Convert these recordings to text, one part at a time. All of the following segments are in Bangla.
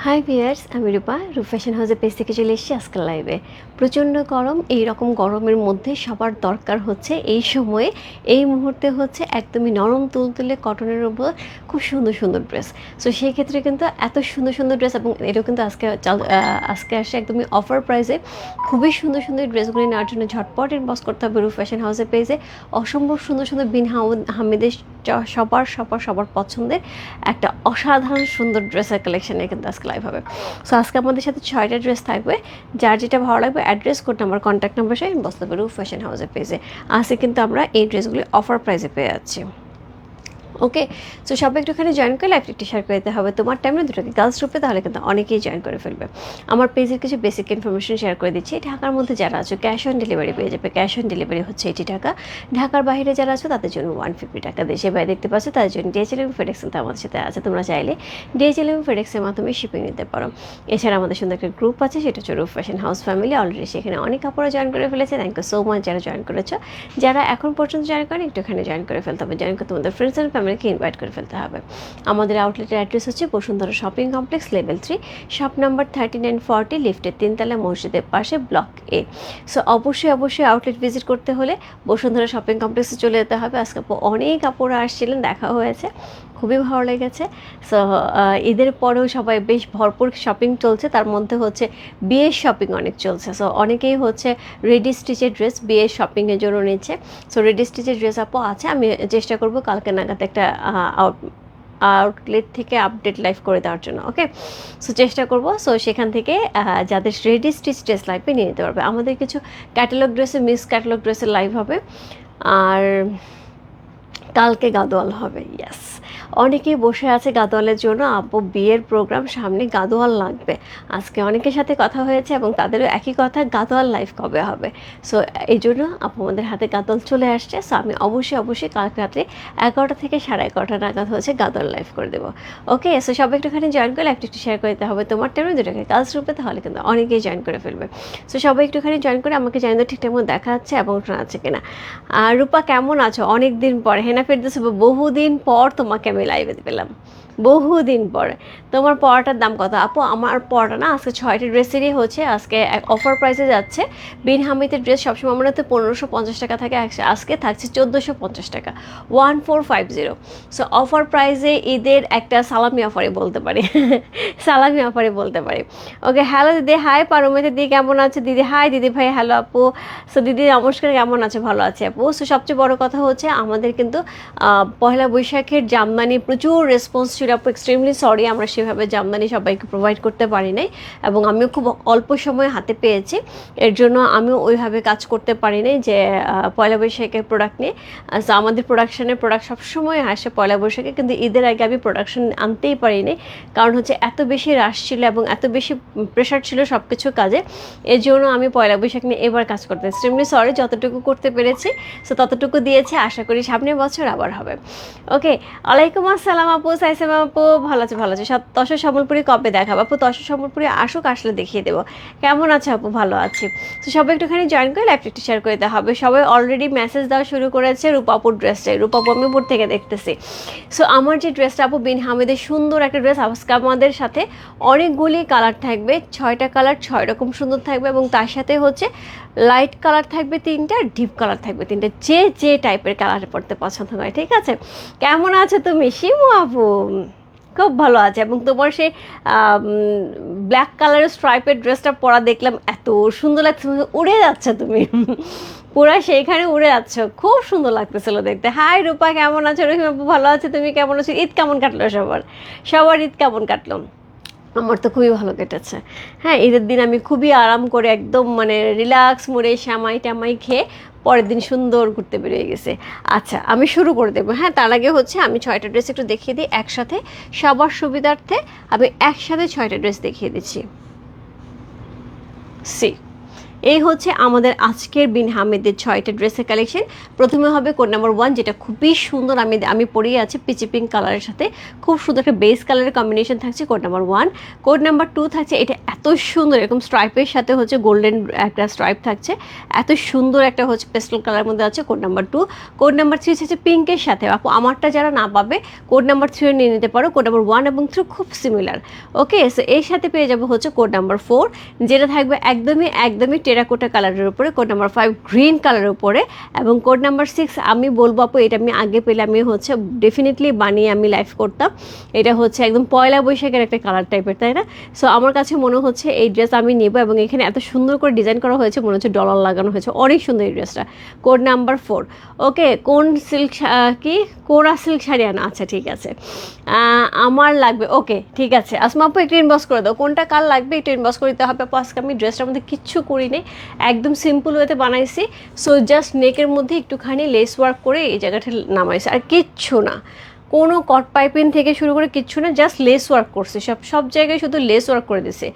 হাই ভিয়ার্স, আমি রূপা ফ্যাশন হাউসের পেজ থেকে চলে এসেছি আজকাল লাইভে। প্রচণ্ড গরম, এই রকম গরমের মধ্যে সবার দরকার হচ্ছে এই সময়ে এই মুহূর্তে হচ্ছে একদমই নরম তুলতুলে কটনের উপর খুব সুন্দর সুন্দর ড্রেস। সো সেই ক্ষেত্রে কিন্তু এত সুন্দর সুন্দর ড্রেস, এবং এটাও কিন্তু আজকে আসে একদমই অফার প্রাইসে। খুবই সুন্দর সুন্দর ড্রেসগুলি নেওয়ার জন্য ঝটপট ইনবক্স করতে হবে ফ্যাশন হাউসের পেজে। অসম্ভব সুন্দর সুন্দর বিন হামিদের সবার সবার সবার পছন্দের একটা অসাধারণ সুন্দর ড্রেসের কালেকশানে কিন্তু আজকে লাইভ হবে। সো আজকে আমাদের সাথে 6টা ড্রেস থাকবে। যার যেটা ভালো লাগবে address code number contact number সহ ইনবক্স করতে পারবো ফ্যাশন হাউসের পেজে। আজকে কিন্তু আমরা এই ড্রেসগুলি অফার প্রাইসে পেয়ে যাচ্ছি। ওকে, সো সবাই একটুখানি জয়েন করে লাইভ একটু শেয়ার করে দিতে হবে তোমার টাইমে দুটোকে গার্লস গ্রুপে, তাহলে কিন্তু অনেকেই জয়েন করে ফেলবে। আমার পেজের কিছু বেসিক ইনফরমেশন শেয়ার করে দিচ্ছি। ঢাকার মধ্যে যারা আছো ক্যাশ অন ডেলিভারি পেয়ে যাবে। ক্যাশ অন ডেলিভারি হচ্ছে 80 টাকা। ঢাকার বাইরে যারা আছো তাদের জন্য 150 টাকা। দেশের বাইরে দেখতে পাচ্ছ তাদের জন্য ডিএচএল এবং ফেডেক্স কিন্তু আমাদের সাথে আছে। তোমরা চাইলে ডিএচএল এবং ফেডেক্সের মাধ্যমে শিপিং নিতে পারো। এছাড়া আমাদের সুন্দর একটা গ্রুপ আছে, সেটা হচ্ছে রূপ ফ্যাশন হাউস ফ্যামিলি। অলরেডি সেখানে অনেক কাপড় জয়েন করে ফেলেছে। থ্যাংক ইউ সো মাচ যারা জয়েন করেছো। যারা এখন পর্যন্ত জয়েন করেন একটুখানি জয়েন করে ফেলতে হবে। জয়েন করে তোমাদের ফ্রেন্ডস অ্যান্ড ফ্যামিলিকে ইনভাইট করে ফেলতে হবে। আমাদের আউটলেটের অ্যাড্রেস হচ্ছে Bashundhara shopping complex level 3, shop number 3940, লিফটের 3তলা, মসজিদের পাশে, ব্লক এ। সো অবশ্যই আউটলেট ভিজিট করতে হলে বসুন্ধরা শপিং কমপ্লেক্সে চলে যেতে হবে। আজকে অনেক কাপড় আসছিলেন, দেখা হয়েছে, খুবই ভালো লেগেছে। সো ঈদের পরেও সবাই বেশ ভরপুর শপিং চলছে, তার মধ্যে হচ্ছে বিয়ের শপিং অনেক চলছে। সো অনেকেই হচ্ছে রেডি স্টিচের ড্রেস বিয়ের শপিংয়ের জন্য নিচ্ছে। সো রেডি স্টিচের ড্রেস আপও আছে। আমি চেষ্টা করব কালকে নাগাদ একটা আউটলেট থেকে আপডেট লাইভ করে দেওয়ার জন্য। ওকে, সো চেষ্টা করব। সো সেখান থেকে যাদের রেডি স্টিচ ড্রেস লাইভে নিয়ে নিতে পারবে। আমাদের কিছু ক্যাটালগ ড্রেসের মিস ক্যাটালগ ড্রেসের লাইভ হবে, আর কালকে গাদোয়াল হবে। ইয়াস, অনেকেই বসে আছে গাদোয়ালের জন্য। আপু বিয়ের প্রোগ্রাম সামনে, গাদোয়াল লাগবে। আজকে অনেকের সাথে কথা হয়েছে এবং তাদেরও একই কথা, গাদোয়াল লাইভ কবে হবে। সো এই জন্য আপু আমাদের হাতে গাদোয়াল চলে আসছে। সো আমি অবশ্যই কালকে রাত্রে 11টা থেকে 11:30 নাগাদ হচ্ছে গাদোয়াল লাইভ করে দেবো। ওকে, সো সবাই একটুখানি জয়েন করে একটু শেয়ার করে দিতে হবে তোমার টাইমে দুটোকে গার্লস গ্রুপে, তাহলে কিন্তু অনেকেই জয়েন করে ফেলবে। সো সবাই একটুখানি জয়েন করে আমাকে জানিয়ে ঠিকঠাক মতো দেখা যাচ্ছে এবং শোনা যাচ্ছে কিনা। আর রূপা কেমন আছো? অনেক দিন পর, হেনা ফেরদৌস, বহুদিন পর তোমাকে আমি লাইভে পেলাম, বহুদিন পর। তোমার পড়াটার দাম কত আপু? আমার পড়াটা না আজকে 6টা ড্রেসেরই হচ্ছে আজকে অফার প্রাইসে যাচ্ছে। বিন হামিদের ড্রেস সবসময় আমরা তো 1550 টাকা থাকে, আজকে থাকছে 1450 টাকা, 1450। সো অফার প্রাইসে ঈদের একটা সালামি অফারে বলতে পারি সালামি অফারে বলতে পারি। ওকে, হ্যালো দিদি, হাই পারমিতা দিদি, কেমন আছে দিদি? হাই দিদি ভাই, হ্যালো আপু। সো দিদি নমস্কার, কেমন আছে? ভালো আছে আপু। সো সবচেয়ে বড় কথা হচ্ছে আমাদের কিন্তু পয়লা বৈশাখের জামদানি প্রচুর রেসপন্স ছিল আপু। এক্সট্রিমলি সরি, আমরা সেভাবে জামদানি সবাইকে প্রোভাইড করতে পারি নাই, এবং আমিও খুব অল্প সময় হাতে পেয়েছি। এর জন্য আমিও ওইভাবে কাজ করতে পারি নাই যে পয়লা বৈশাখের প্রোডাক্ট নিয়ে। সো আমাদের প্রোডাক্ট সবসময় আসে পয়লা বৈশাখে, কিন্তু ঈদের আগে আমি প্রোডাকশন আনতেই পারিনি, কারণ হচ্ছে এত বেশি রাশ ছিল এবং এত বেশি প্রেশার ছিল সব কিছু কাজে। এর জন্য আমি পয়লা বৈশাখ নিয়ে এবার কাজ করতে এক্সট্রিমলি সরি। যতটুকু করতে পেরেছি সো ততটুকু দিয়েছি, আশা করি সামনের বছর আবার হবে। ওকে, ওয়ালাইকুম আসসালাম আপু, সাইসাম আপু, ভালো আছে? তসর সম্বলপুরি কবে দেখাবো আপু? তসর সম্বলপুরি আসলে দেখিয়ে দেবো। কেমন আছে আপু? ভালো আছি। তো সবাই একটুখানি জয়েন করে লাইভটা একটু শেয়ার করে দেওয়া হবে। সবাই অলরেডি মেসেজ দেওয়া শুরু করেছে রূপাপুর ড্রেসটাই। রূপাপু আমি উপর থেকে দেখতেছি। সো আমার যে ড্রেসটা আপু বিন হামিদের সুন্দর একটা ড্রেস, আজকে আমাদের সাথে অনেকগুলি কালার থাকবে, 6টা কালার, 6 রকম সুন্দর থাকবে, এবং তার সাথে হচ্ছে লাইট কালার থাকবে 3টা, ডিপ কালার থাকবে 3টা, যে টাইপের কালার পড়তে পছন্দ করে। ঠিক আছে, কেমন আছো তুমি শিমু আপু? খুব ভালো আছে। এবং তোমার সেই ব্ল্যাক কালারের স্ট্রাইপের ড্রেসটা পরা দেখলাম, এত সুন্দর লাগছে, উড়ে যাচ্ছে তুমি পুরা সেইখানে উড়ে যাচ্ছ, খুব সুন্দর লাগতেছিল দেখতে। হাই রূপা, কেমন আছো? রহিম আপু ভালো আছে, তুমি কেমন আছো? ঈদ কেমন কাটলো সবার ঈদ কেমন কাটলো? আমার তো খুবই ভালো কেটেছে। হ্যাঁ, ঈদের দিন আমি খুবই আরাম করে একদম মানে রিল্যাক্স মোডে শ্যামাই ট্যামাই খেয়ে পরের দিন সুন্দর ঘুরতে বেরিয়ে গেছে। আচ্ছা, আমি শুরু করে দেবো। হ্যাঁ, তার আগে হচ্ছে আমি 6টা ড্রেস একটু দেখিয়ে দিই একসাথে, সবার সুবিধার্থে আমি একসাথে 6টা ড্রেস দেখিয়ে দিচ্ছি। সি, এই হচ্ছে আমাদের আজকের বিন হামিদের 6টা ড্রেসের কালেকশন। প্রথমে হবে কোড নাম্বার 1, যেটা খুবই সুন্দর, আমি পরিয়ে আছি পিচি পিঙ্ক কালারের সাথে, খুব সুন্দর একটা বেস কালারের কম্বিনেশন থাকছে কোড নাম্বার 1। কোড নাম্বার 2 থাকছে, এটা এত সুন্দর এরকম স্ট্রাইপের সাথে হচ্ছে গোল্ডেন একটা স্ট্রাইপ থাকছে, এত সুন্দর একটা হচ্ছে পেস্টেল কালারের মধ্যে আছে কোড নাম্বার 2। কোড নাম্বার 3 হচ্ছে পিঙ্কের সাথে, আপু আমারটা যারা না পাবে কোড নাম্বার 3 নিয়ে নিতে পারো। কোড নাম্বার 1 এবং 3 খুব সিমিলার। ওকে, সো এর সাথে পেয়ে যাবো হচ্ছে কোড নাম্বার 4, যেটা থাকবে একদমই টেরাকোটা কালারের উপরে। কোড নাম্বার 5 গ্রিন কালারের উপরে, এবং কোড নাম্বার 6 আমি বলবো আপু এটা আমি আগে পেলে আমি হচ্ছে ডেফিনেটলি বানিয়ে আমি লাইভ করতাম। এটা হচ্ছে একদম পয়লা বৈশাখের একটা কালার টাইপের, তাই না? সো আমার কাছে মনে হচ্ছে এই ড্রেস আমি নেবো, এবং এখানে এত সুন্দর করে ডিজাইন করা হয়েছে, মনে হচ্ছে ডলার লাগানো হয়েছে, অনেক সুন্দর এই ড্রেসটা। Code number 4। ওকে, কোন সিল্ক কি কোরা সিল্ক শাড়ি আনা? আচ্ছা ঠিক আছে, আমার লাগবে। ওকে ঠিক আছে, আসমা আপু একটু ইনবক্স করে দাও কোনটা কার লাগবে, একটু ইনবক্স করে দিতে হবে আপু। আজকে আমি ড্রেসটার মধ্যে কিচ্ছু করিনি, একদম সিম্পল ওয়েতে বানাইছি। সো জাস্ট নেকের মধ্যে একটুখানি লেস ওয়ার্ক করে এই জায়গাটা নামাইছি, আর কিচ্ছু না, কোনো কট পাইপিং থেকে শুরু করে কিচ্ছু না, জাস্ট লেস ওয়ার্ক করছে, সব জায়গায় শুধু লেস ওয়ার্ক করে দিছে,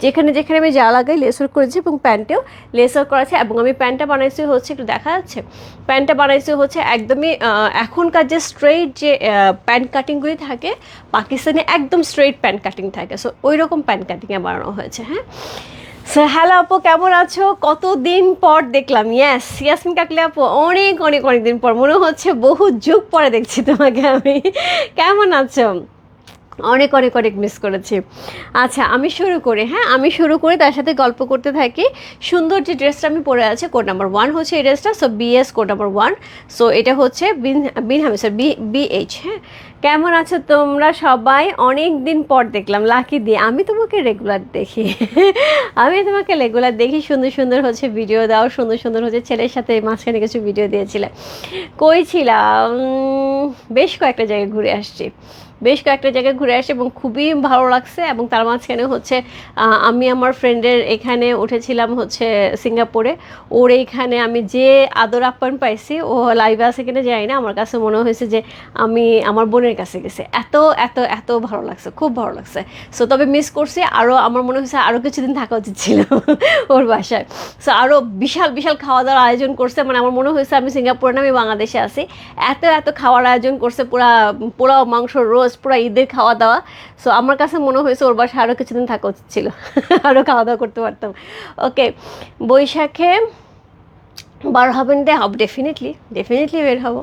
যেখানে যেখানে আমি যা লাগাই লেস ওয়ার্ক করেছি, এবং প্যান্টেও লেস ওয়ার্ক করা আছে। এবং আমি প্যান্টটা বানাইছি হচ্ছে, একটু দেখা যাচ্ছে, প্যান্টটা বানাইছি হচ্ছে একদমই এখনকার যে স্ট্রেইট যে প্যান্ট কাটিংগুলি থাকে পাকিস্তানি, একদম স্ট্রেইট প্যান্ট কাটিং থাকে, সো ওই রকম প্যান্ট কাটিংয়ে বানানো হয়েছে। হ্যাঁ, সো হ্যালো আপু, কেমন আছো? কতদিন পর দেখলাম। ইয়াসমিন কাকলি আপু, অনেক দিন পর, মনে হচ্ছে বহু যুগ পরে দেখছি তোমাকে আমি। কেমন আছো? অনেক মিস করেছি। আচ্ছা আমি শুরু করি, হ্যাঁ আমি শুরু করি, তার সাথে গল্প করতে থাকি। সুন্দর যে ড্রেসটা আমি পরে আছি কোড নাম্বার 1 হচ্ছে এই ড্রেসটা, so BS code number 1। So এটা হচ্ছে বিন হামিদ স্যার বিএইচ। হ্যাঁ, কেমন আছো তোমরা সবাই? অনেক দিন পর দেখলাম লাকি দিয়ে, আমি তোমাকে রেগুলার দেখি। আমি তোমাকে রেগুলার দেখি, সুন্দর হচ্ছে ভিডিও দাও, সুন্দর হচ্ছে ছেলের সাথে মাঝখানে কিছু ভিডিও দিয়েছিলে। কই ছিলাম? বেশ কয়েকটা জায়গায় ঘুরে আসছি, এবং খুবই ভালো লাগছে। এবং তার মাঝখানে হচ্ছে আমি আমার ফ্রেন্ডের এখানে উঠেছিলাম হচ্ছে সিঙ্গাপুরে, ওর এইখানে আমি যে আদর আপ্যায়ন পাইছি, ও লাইভে আছে কিনা জানি না, আমার কাছে মনে হয়েছে যে আমি আমার বোনের কাছে গেছি, এত ভালো লাগছে, খুব ভালো লাগছে। সো তবে মিস করছি, আরও আমার মনে হয়েছে আরও কিছুদিন থাকা উচিত ছিল ওর বাসায়। সো আরও বিশাল খাওয়া দাওয়ার আয়োজন করছে, মানে আমার মনে হয়েছে আমি সিঙ্গাপুরে না, আমি বাংলাদেশে আছি। এত খাওয়ার আয়োজন করছে, পুরা পোলাও মাংস রোস্ট, পুরা ঈদের খাওয়া দাওয়া। সো আমার কাছে মনে হয়েছে ওর বাসায় আরও কিছুদিন থাকা উচিত ছিল, আরও খাওয়া দাওয়া করতে পারতাম। ওকে, বৈশাখে বার হবেন দে, হবে ডেফিনেটলি বের হবো।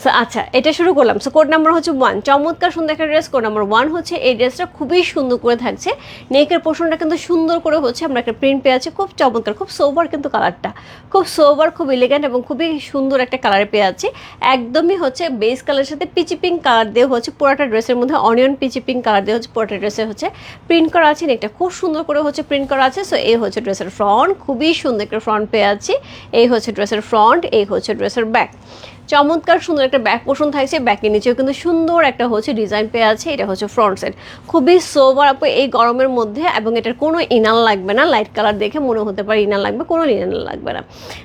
সো আচ্ছা এটা শুরু করলাম। সো কোড নাম্বার হচ্ছে 1, চমৎকার সুন্দর একটা ড্রেস। কোড নাম্বার 1 হচ্ছে এই ড্রেসটা খুবই সুন্দর করে থাকছে, নেকের পোর্শনটা কিন্তু সুন্দর করে হচ্ছে আমরা একটা প্রিন্ট পেয়ে আছি, খুব চমৎকার, খুব সোবার, কিন্তু কালারটা খুব সোবার, খুব এলিগেন্ট, এবং খুবই সুন্দর একটা কালারে পেয়ে আছি। একদমই হচ্ছে বেস কালারের সাথে পিচি পিঙ্ক কালার দিয়ে হচ্ছে পুরোটা ড্রেসের মধ্যে, অনিয়ন পিচি পিঙ্ক কালার দিয়ে হচ্ছে পুরোটা ড্রেসে হচ্ছে প্রিন্ট করা আছে, নেকটা খুব সুন্দর করে হচ্ছে প্রিন্ট করা আছে। সো এই হচ্ছে ড্রেসের ফ্রন্ট, খুবই সুন্দর একটা ফ্রন্ট পেয়ে আছি। এই হচ্ছে ড্রেসের ফ্রন্ট, এই হচ্ছে ড্রেসের ব্যাক, চমৎকার সুন্দর একটা ব্যাক পোর্শন থাকছে, ব্যাকের নিচেও কিন্তু সুন্দর একটা হচ্ছে ডিজাইন পেয়ে আছে। এটা হচ্ছে ফ্রন্ট সাইড, খুবই সোবার আপু এই গরমের মধ্যে, এবং এটার কোনো ইনার লাগবে না, লাইট কালার দেখে মনে হতে পারে ইনার লাগবে, কোনো ইনার লাগবে না।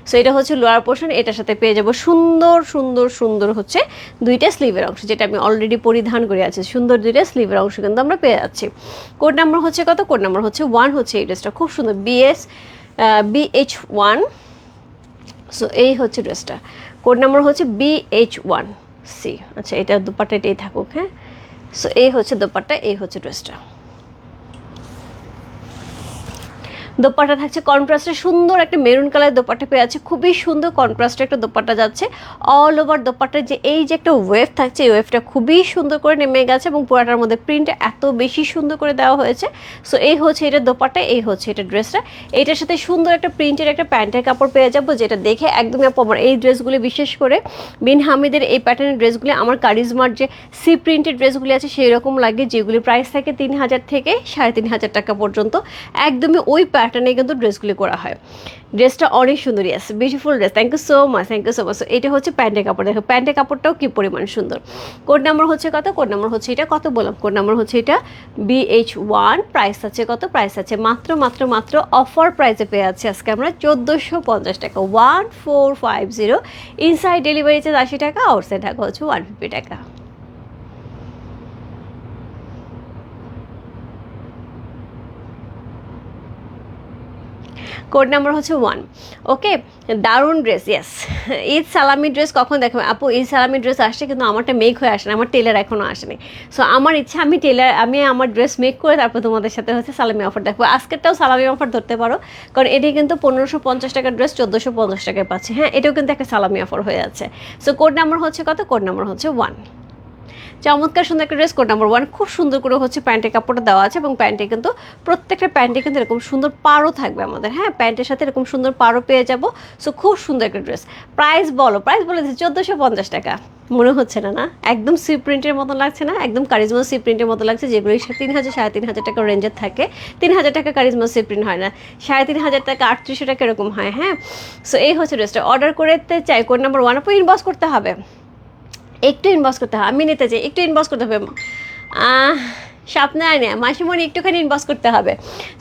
সো এটা হচ্ছে লোয়ার পোর্শন, এটার সাথে পেয়ে যাবো সুন্দর হচ্ছে দুইটা স্লিভের অংশ, যেটা আমি অলরেডি পরিধান করে আছি, সুন্দর দুইটা স্লিভের অংশ কিন্তু আমরা পেয়ে যাচ্ছি। কোড নাম্বার হচ্ছে কত? কোড নাম্বার হচ্ছে 1 হচ্ছে এই ড্রেসটা, খুব সুন্দর BH1। সো এই হচ্ছে ড্রেসটা, কোড নাম্বার হচ্ছে BH1C। আচ্ছা এটা দোপাট্টা এটাই থাকুক। হ্যাঁ, সো এই হচ্ছে দোপাট্টা, এই হচ্ছে ড্রেসটা। দোপাট্টা থাকছে কন্ট্রাস্টে সুন্দর একটা মেরুন কালার দোপাট্টা পেয়ে আছে, খুবই সুন্দর কন্ট্রাস্টে একটা দোপাট্টা যাচ্ছে। অল ওভার দোপাট্টার যে এই যে একটা ওয়েভ থাকছে, এই ওয়েভটা খুবই সুন্দর করে নেমে গেছে, এবং পুরাটার মধ্যে প্রিন্ট এত বেশি সুন্দর করে দেওয়া হয়েছে। সো এই হচ্ছে এটা দোপাট্টা, এই হচ্ছে এটা ড্রেসটা। এইটার সাথে সুন্দর একটা প্রিন্টের একটা প্যান্টের কাপড় পেয়ে যাবো, যেটা দেখে একদমই আমার এই ড্রেসগুলি, বিশেষ করে বিন হামিদের এই প্যাটার্নের ড্রেসগুলি, আমার কারিজমার যে সি প্রিন্টের ড্রেসগুলি আছে সেই রকম লাগে, যেগুলি প্রাইস থাকে 3000 থেকে 3500 টাকা পর্যন্ত, একদমই ওই প্যাটার্নে কিন্তু ড্রেসগুলি করা হয়। ড্রেসটা অনেক সুন্দর, yes beautiful dress, thank you so much. So এটা হচ্ছে প্যান্টের কাপড়, দেখো প্যান্টের কাপড়টাও কি পরিমাণ সুন্দর। কোড নাম্বার হচ্ছে কত? কোড নাম্বার হচ্ছে এটা, কত বললাম? কোড নাম্বার হচ্ছে এটা BH1। প্রাইস আছে কত? প্রাইস আছে মাত্র অফার প্রাইসে পেয়ে যাচ্ছে আজকে আমরা 1450 টাকা, 1450। ইনসাইড ডেলিভারি চার্জ 80 টাকা, আউটসাইড ঢাকা হচ্ছে 150 টাকা। কোড নাম্বার হচ্ছে 1। ওকে, দারুণ ড্রেস। ইয়েস, ঈদ সালামি ড্রেস কখন দেখাবে আপু? ঈদ সালামি ড্রেস আসছে কিন্তু আমারটা মেক হয়ে আসে না, আমার টেলার এখনও আসেনি। সো আমার ইচ্ছা আমি আমার ড্রেস মেক করে তারপর তোমাদের সাথে হচ্ছে সালামি অফার দেখবো। আজকেরটাও সালামি অফার ধরতে পারো, কারণ এটি কিন্তু 1550 টাকার ড্রেস 1450 টাকায় পাচ্ছে। হ্যাঁ, এটাও কিন্তু একটা সালামি অফার হয়ে যাচ্ছে। সো কোড নাম্বার হচ্ছে কত? কোড নাম্বার হচ্ছে 1। চমৎকার সুন্দর একটা ড্রেস, কোড নাম্বার 1। খুব সুন্দর করে হচ্ছে প্যান্টের কাপড়টা দেওয়া আছে, এবং প্যান্টে কিন্তু প্রত্যেকটা প্যান্টে কিন্তু এরকম সুন্দর পাড়ও থাকবে আমাদের। হ্যাঁ, প্যান্টের সাথে এরকম সুন্দর পাড়ও পেয়ে যাবো। সো খুব সুন্দর একটা ড্রেস। প্রাইস বলে দিচ্ছি 1450 টাকা। মনে হচ্ছে না? না, একদম সি প্রিন্টের মতো লাগছে না? একদম কারিজমা সি প্রিন্টের মতো লাগছে, যেগুলো 3000 3500 টাকা রেঞ্জের থাকে। 3000 টাকা কারিজমা সি প্রিন্ট হয় না, 3500 টাকা 3800 টাকা এরকম হয়। হ্যাঁ, সো এই হচ্ছে ড্রেসটা। অর্ডার করতে চাই কোড নাম্বার 1 আপু, ইনবক্স করতে হবে, একটু ইনবক্স করতে হবে। আমি নিতে চাই, একটু ইনবক্স করতে হবে। স্বপ্নায় নেয় মাসিমণি, একটুখানি ইনবক্স করতে হবে।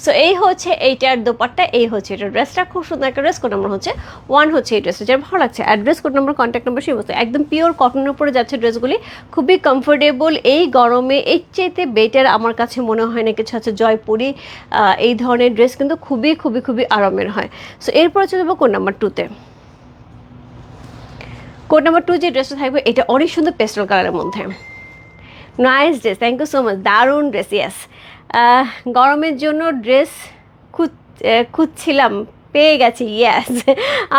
সো এই হচ্ছে এইটার দোপাট্টা, এই হচ্ছে এটার ড্রেসটা। খুব সুন্দর একটা ড্রেস। কোড নাম্বার হচ্ছে 1 হচ্ছে এই ড্রেসটা, যার ভালো লাগছে। Address, code number, contact number সেই বস্তু। একদম পিওর কটনের উপরে যাচ্ছে ড্রেসগুলি, খুবই কমফোর্টেবল। এই গরমে এর চাইতে বেটার আমার কাছে মনে হয় না কিছু আছে। জয়পুরি এই ধরনের ড্রেস কিন্তু খুবই খুবই খুবই আরামের হয়। সো এরপরে চলে যাবো কোড নাম্বার 2-তে। কোড নাম্বার 2 যে ড্রেসটা থাকবে, এটা অনেক সুন্দর পেস্টেল কালারের মধ্যে। Nice dress, thank you so much, দারুণ ড্রেস। ইয়েস, গরমের জন্য ড্রেস খুঁজছিলাম, পেয়ে গেছি। ইয়েস,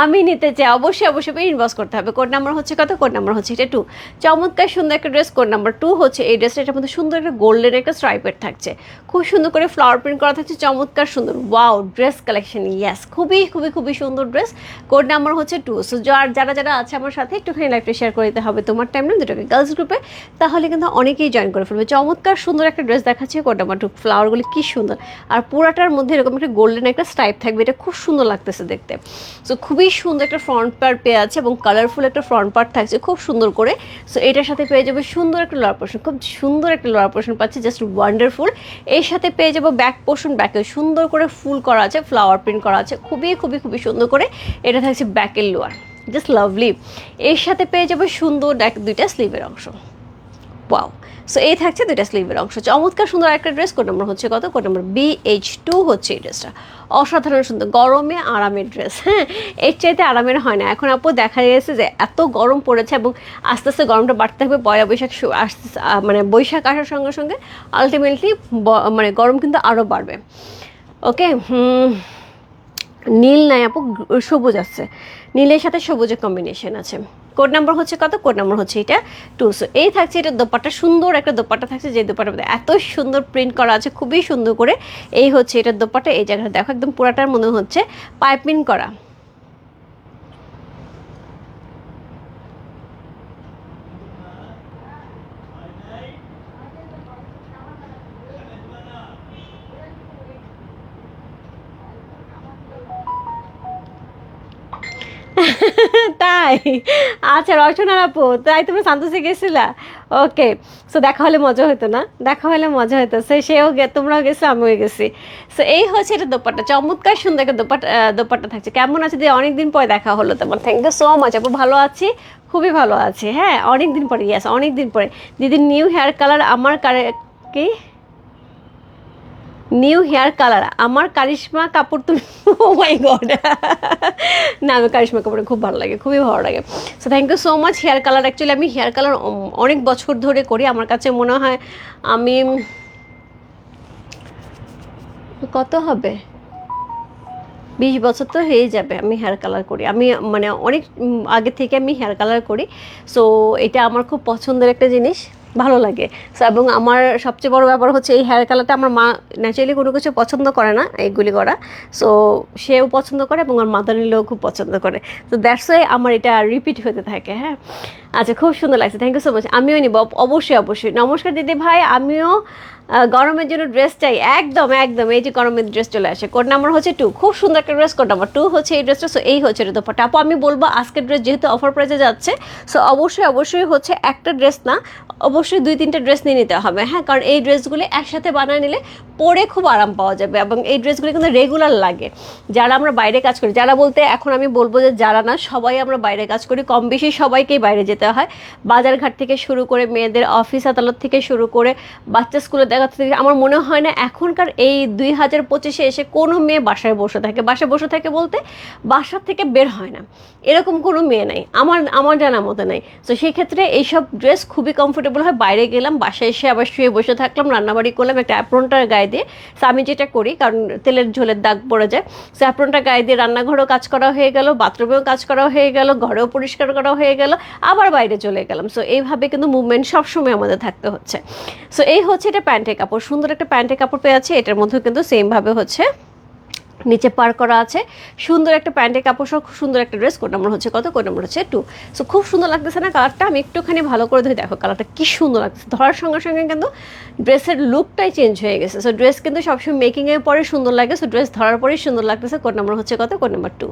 আমি নিতে চাই। অবশ্যই ইনবক্স করতে হবে। কোড নাম্বার হচ্ছে কত? কোড নাম্বার হচ্ছে এটা 2। চমৎকার সুন্দর একটা ড্রেস, কোড নাম্বার 2 হচ্ছে এই ড্রেসটা। এটার মধ্যে সুন্দর একটা গোল্ডেন একটা স্ট্রাইপের থাকছে, খুব সুন্দর করে ফ্লাওয়ার প্রিন্ট করা থাকছে, চমৎকার সুন্দর। Wow, dress collection. ইয়েস, খুবই খুবই খুবই সুন্দর ড্রেস। কোড নাম্বার হচ্ছে 2। সো যারা আছে আমার সাথে একটুখানি লাইভটা শেয়ার করে দিতে হবে তোমার টাইম না দুটোকে গার্লস গ্রুপে, তাহলে কিন্তু অনেকেই জয়েন করে ফেলবে। চমৎকার সুন্দর একটা ড্রেস দেখাচ্ছে, কোড নাম্বার 2। ফ্লাওয়ারগুলি কি সুন্দর, আর পুরাটার মধ্যে এরকম একটা গোল্ডেন একটা স্ট্রাইপ থাকবে, এটা খুব সুন্দর লাগতেছে দেখতে। সো খুবই সুন্দর একটা ফ্রন্ট পার্ট পেয়ে আছে, এবং কালারফুল একটা ফ্রন্ট পার্ট থাকছে খুব সুন্দর করে। সো এটার সাথে পেয়ে যাবে সুন্দর একটা লোয়ার পোর্শন, খুব সুন্দর একটা লোয়ার পোর্শন পাচ্ছে, জাস্ট ওয়ান্ডারফুল। এর সাথে পেয়ে যাবো ব্যাক পোর্শন, ব্যাকে সুন্দর করে ফুল করা আছে, ফ্লাওয়ার প্রিন্ট করা আছে, খুবই খুবই খুবই সুন্দর করে। এটা থাকছে ব্যাকের লোয়ার, জাস্ট লাভলি। এর সাথে পেয়ে যাবো সুন্দর দুইটা স্লিভের অংশ। ওয়াও, সো এই থাকছে দুইটা স্লিভের অংশ। চমৎকার সুন্দর একটা ড্রেস। কোড নাম্বার হচ্ছে কত? কোড নাম্বার BH2 হচ্ছে এই ড্রেসটা। অসাধারণ সুন্দর, গরমে আরামের ড্রেস। হ্যাঁ, এর চাইতে আরামের হয় না। এখন আপু দেখা গেছে যে এত গরম পড়েছে, এবং আস্তে আস্তে গরমটা বাড়তে থাকবে। পয়লা বৈশাখ আসতে মানে বৈশাখ আসার সঙ্গে সঙ্গে আলটিমেটলি মানে গরম কিন্তু আরও বাড়বে। ওকে, নীল নাই আপু, সবুজ আছে, নীলের সাথে সবুজের কম্বিনেশন আছে। কোড নাম্বার হচ্ছে কত? কোড নাম্বার হচ্ছে এটা 2। সো এই থাকছে এটা দোপাট্টা, সুন্দর একটা দোপাট্টা থাকছে, যে দোপাট্টার মধ্যে এত সুন্দর প্রিন্ট করা আছে, খুবই সুন্দর করে। এই হচ্ছে এটার দোপাট্টা। এই জায়গাটা দেখো, একদম পুরাটার মনে হচ্ছে পাইপিং করা। তাই? আচ্ছা রচনার আপু, তাই তুমি সান্তোসে গেছিলা? ওকে, সো দেখা হলে মজা হতো না? দেখা হলে মজা হতো। সেও তোমরাও গেছো, আমিও গেছি। সো এই হচ্ছে এটা দোপাট্টা, চমৎকার সুন্দর একটা দোপাট্টা থাকছে। কেমন আছে যে অনেকদিন পরে দেখা হলো তোমার? থ্যাংক ইউ সো মাচ আপু, ভালো আছি, খুবই ভালো আছি। হ্যাঁ, অনেকদিন পরে। ইয়েস, অনেকদিন পরে। দিদির নিউ হেয়ার কালার আমার কি নিউ হেয়ার কালার আমার কারিশমা কাপুর তুমি। ও মাই গড, না আমি কারিশমা কাপুরের খুব ভালো লাগে, খুবই ভালো লাগে। So thank you so much. Hair colour, actually আমি হেয়ার কালার অনেক বছর ধরে করি। আমার কাছে মনে হয় আমি কত হবে, 20 বছর তো হয়ে যাবে আমি হেয়ার কালার করি। আমি মানে অনেক আগে থেকে আমি হেয়ার কালার করি। সো এটা আমার খুব পছন্দের একটা জিনিস, ভালো লাগে। সো এবং আমার সবচেয়ে বড় ব্যাপার হচ্ছে এই হেয়ার কালারটা আমার মা ন্যাচারালি কোনো কিছু পছন্দ করে না এইগুলি করা। সো সেও পছন্দ করে, এবং আমার মাদার ইন লও খুব পছন্দ করে। তো দ্যাটস ওয়াই আমার এটা রিপিট হতে থাকে। হ্যাঁ, আচ্ছা, খুব সুন্দর লাগছে, থ্যাংক ইউ সো মাচ। আমিও নিব, অবশ্যই। নমস্কার দিদি ভাই, আমিও গরমের জন্য ড্রেস চাই। একদম একদম, এই যে গরমের ড্রেস চলে আসে। কোড নাম্বার হচ্ছে 2, খুব সুন্দর একটা ড্রেস। কোড নাম্বার 2 হচ্ছে এই ড্রেসটা। সো এই হচ্ছে এটা দোপাট্টা। আপু আমি বলবো আজকের ড্রেস যেহেতু অফার প্রাইসে যাচ্ছে, সো অবশ্যই হচ্ছে একটা ড্রেস না, অবশ্যই 2-3টা ড্রেস নিয়ে নিতে হবে। হ্যাঁ, কারণ এই ড্রেসগুলি একসাথে বানিয়ে নিলে পরে খুব আরাম পাওয়া যাবে, এবং এই ড্রেসগুলি কিন্তু রেগুলার লাগে। যারা আমরা বাইরে কাজ করি, যারা বলতে এখন আমি বলবো যে যারা না, সবাই আমরা বাইরে কাজ করি, কম বেশি সবাইকেই বাইরে যেতে হয়। বাজারঘাট থেকে শুরু করে, মেয়েদের অফিস আদালত থেকে শুরু করে, বাচ্চা স্কুলে দেখা যাচ্ছে আমার মনে হয় না এখনকার এই 2025-এ এসে কোনো মেয়ে বাসায় বসে থাকে, বাসায় বসে থাকে বলতে বাসার থেকে বের হয় না, এরকম কোনো মেয়ে নাই আমার জানার মতো নাই। তো সেই ক্ষেত্রে এইসব ড্রেস খুবই কমফোর্টেবল হয়। বাইরে গেলাম, বাসায় এসে আবার শুয়ে বসে থাকলাম, রান্নাবাড়ি করলাম, একটা অ্যাপ্রনটার গায়ে দিয়ে, সো আমি যেটা করি কারণ তেলের ঝোলের দাগ পড়ে যায়, সো অ্যাপ্রনটা গায়ে দিয়ে রান্নাঘরেও কাজ করা হয়ে গেল, বাথরুমেও কাজ করা হয়ে গেল, ঘরেও পরিষ্কার করা হয়ে গেল, আবার বাইরে চলে গেলাম। সো এইভাবে কিন্তু মুভমেন্ট সবসময় আমাদের থাকতে হচ্ছে। সো এই হচ্ছে এটা প্যান্টের কাপড়, সুন্দর একটা প্যান্টের কাপড় পেয়ে আছে। এটার মধ্যে কিন্তু সেমভাবে হচ্ছে নিচে পার করা আছে, সুন্দর একটা প্যান্টের কাপড় সহ খুব সুন্দর একটা ড্রেস। কোড নাম্বার হচ্ছে কত? কোড নাম্বার হচ্ছে 2। সো খুব সুন্দর লাগতেছে না কালারটা? আমি একটুখানি ভালো করে ধরে দেখো কালারটা কি সুন্দর লাগতেছে, ধরার সঙ্গে সঙ্গে কিন্তু ড্রেসের লুকটাই চেঞ্জ হয়ে গেছে। সো ড্রেস কিন্তু সবসময় মেকিংয়ের পরে সুন্দর লাগে, সো ড্রেস ধরার পরেই সুন্দর লাগতেছে। কোড নাম্বার হচ্ছে কত? Code number 2।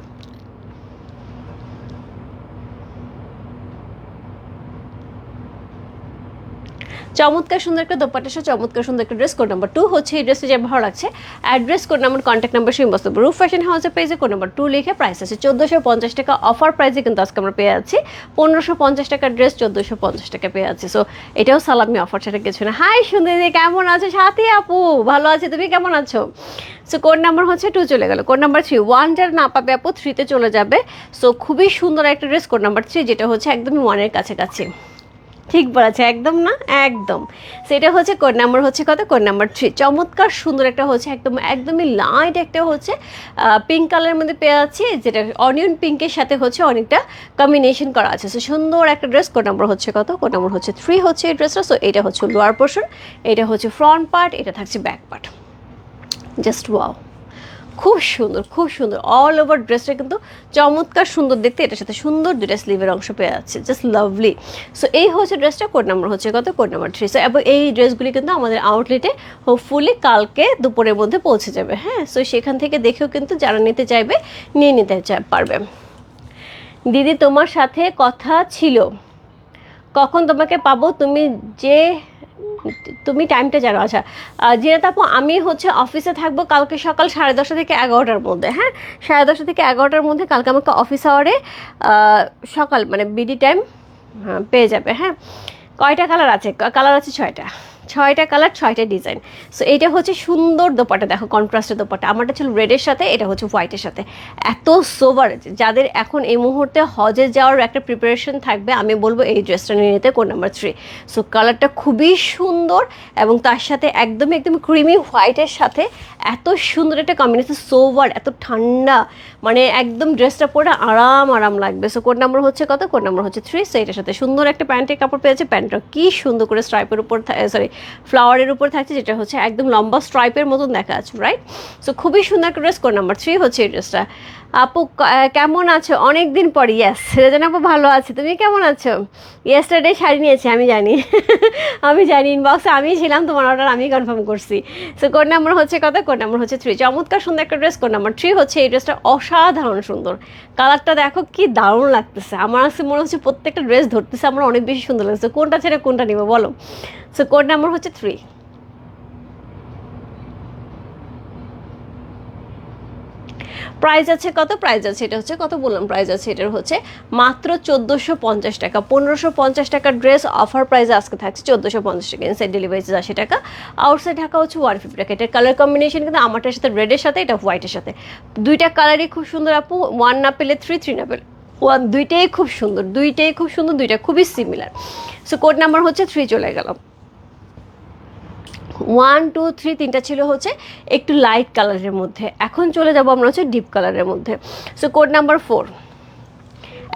চমৎকার সুন্দর একটা দোপাট্টা সহ চমৎকার সুন্দর একটা ড্রেস। কোড নাম্বার 2 হচ্ছে এই ড্রেসটা যে ভালো লাগছে। Address, code number, contact number সেই মস্ত রূপ ফ্যাশন হাউসের পেজে কোড নাম্বার 2 লিখে প্রাইস আছে 1450 টাকা। অফার প্রাইসে কিন্তু আজকে আমরা পেয়ে যাচ্ছি 1550 টাকার ড্রেস 1450 টাকা পেয়ে যাচ্ছি। সো এটাও সালামি অফার ছাড়া কিছু না। হাই সুন্দরী, কেমন আছো? সাথী আপু ভালো আছে, তুমি কেমন আছো? সো কোড নাম্বার হচ্ছে 2 চলে গেল। কোড নাম্বার 3, 1 যার না পাবে আপু 3-তে চলে যাবে। সো খুবই সুন্দর একটা ড্রেস কোড নাম্বার 3, যেটা হচ্ছে একদমই 1-এর কাছাকাছি। ঠিক বলেছে, একদম না, একদম। সেটা হচ্ছে কোড নাম্বার হচ্ছে কত? Code number 3। চমৎকার সুন্দর একটা হচ্ছে একদমই লাইট একটা হচ্ছে পিঙ্ক কালারের মধ্যে পেয়ে যাচ্ছি, যেটা অনিয়ন পিঙ্কের সাথে হচ্ছে অনেকটা কম্বিনেশন করা আছে। সো সুন্দর একটা ড্রেস। কোড নাম্বার হচ্ছে কত? কোড নাম্বার হচ্ছে 3 হচ্ছে এই ড্রেসটা। সো এটা হচ্ছে লোয়ার পোর্শন, এটা হচ্ছে ফ্রন্ট পার্ট, এটা থাকছে ব্যাক পার্ট। জাস্ট ওয়াও, খুব সুন্দর, খুব সুন্দর। অল ওভার ড্রেসটা কিন্তু চমৎকার সুন্দর দেখতে। এটার সাথে সুন্দর দুটো স্লিভের অংশ পেয়ে যাচ্ছে, জাস্ট লাভলি। সো এই হচ্ছে ড্রেসটা। কোড নাম্বার হচ্ছে কত? Code number 3। সো এবং এই ড্রেসগুলি কিন্তু আমাদের আউটলেটে হোপফুলি কালকে দুপুরের মধ্যে পৌঁছে যাবে। হ্যাঁ, সো সেখান থেকে দেখেও কিন্তু যারা নিতে চাইবে নিয়ে নিতে পারবে। দিদি তোমার সাথে কথা ছিল, কখন তোমাকে পাবো? তুমি টাইমটা জানো? আচ্ছা জিনাত আপু, আমি হচ্ছে অফিসে থাকবো কালকে সকাল 10:30 থেকে 11টার মধ্যে। হ্যাঁ, 10:30 থেকে 11টার মধ্যে কালকে আমাকে অফিস আওয়ারে সকাল মানে বিডি টাইম পেয়ে যাবে। হ্যাঁ, কয়টা কালার আছে? কালার আছে 6টা, 6টা কালার, 6টা ডিজাইন। সো এইটা হচ্ছে সুন্দর দোপাট্টা, দেখো কন্ট্রাস্টের দোপাট্টা। আমারটা ছিল রেডের সাথে, এটা হচ্ছে হোয়াইটের সাথে। এত সোভার, যাদের এখন এই মুহূর্তে হজে যাওয়ার একটা প্রিপারেশন থাকবে, আমি বলবো এই ড্রেসটা নিয়ে নিতে। Code number 3। সো কালারটা খুবই সুন্দর এবং তার সাথে একদমই ক্রিমি হোয়াইটের সাথে এত সুন্দর একটা কম্বিনেশন, সোভার, এত ঠান্ডা, মানে একদম ড্রেসটা পরে আরাম লাগবে। সো কোড নাম্বার হচ্ছে কত? কোড নাম্বার হচ্ছে 3। সো এটার সাথে সুন্দর একটা প্যান্টের কাপড় পেয়েছে। প্যান্টটা কি সুন্দর করে স্ট্রাইপের উপর, সরি ফ্লাওয়ারের উপর থাকছে, যেটা হচ্ছে একদম লম্বা স্ট্রাইপের মতন দেখা যাচ্ছে, রাইট? সো খুবই সুন্দর একটা ড্রেস। কোড নাম্বার 3 হচ্ছে এই ড্রেসটা। আপু কেমন আছো? অনেক দিন পর। ইয়েস রেজান আপু ভালো আছে, তুমি কেমন আছো? ইয়েস্টারডে শাড়ি নিয়েছি, আমি জানি আমি জানি, ইনবক্সে আমি ছিলাম, তোমার অর্ডার আমি কনফার্ম করছি। সো কোড নাম্বার হচ্ছে কত? কোড নাম্বার হচ্ছে 3। চমৎকার সুন্দর একটা ড্রেস। কোড নাম্বার 3 হচ্ছে এই ড্রেসটা অসাধারণ সুন্দর। কালারটা দেখো কি দারুণ লাগতেছে, আমার কাছে মনে হচ্ছে প্রত্যেকটা ড্রেস ধরতেছে আমার অনেক বেশি সুন্দর লাগছে। কোনটা ছেড়ে কোনটা নিবো বলো? সো কোড নাম্বার হচ্ছে 3। প্রাইস আছে কত? প্রাইস আছে, এটা হচ্ছে কত বললাম, প্রাইস আছে এটার হচ্ছে মাত্র 1450 টাকা। 1550 টাকার ড্রেস অফার প্রাইসে আজকে থাকছে 1450 টাকা। ইনসাইড ডেলিভারি 80 টাকা, আউটসাইড ঢাকা হচ্ছে 150 টাকা। এটার কালার কম্বিনেশন কিন্তু আমারটার সাথে রেডের সাথে, এটা হোয়াইটের সাথে। দুইটা কালারই খুব সুন্দর আপু, 1 না পেলে 3, 3 না পেলে 1, দুইটাই খুব সুন্দর, দুইটাই খুব সুন্দর, দুইটা খুবই সিমিলার। সো কোড নাম্বার হচ্ছে 3 চলে গেল। 1, 2, 3 তিনটা ছিল হচ্ছে একটু লাইট কালারের মধ্যে, এখন চলে যাবো আমরা হচ্ছে ডিপ কালারের মধ্যে। সো কোড নাম্বার 4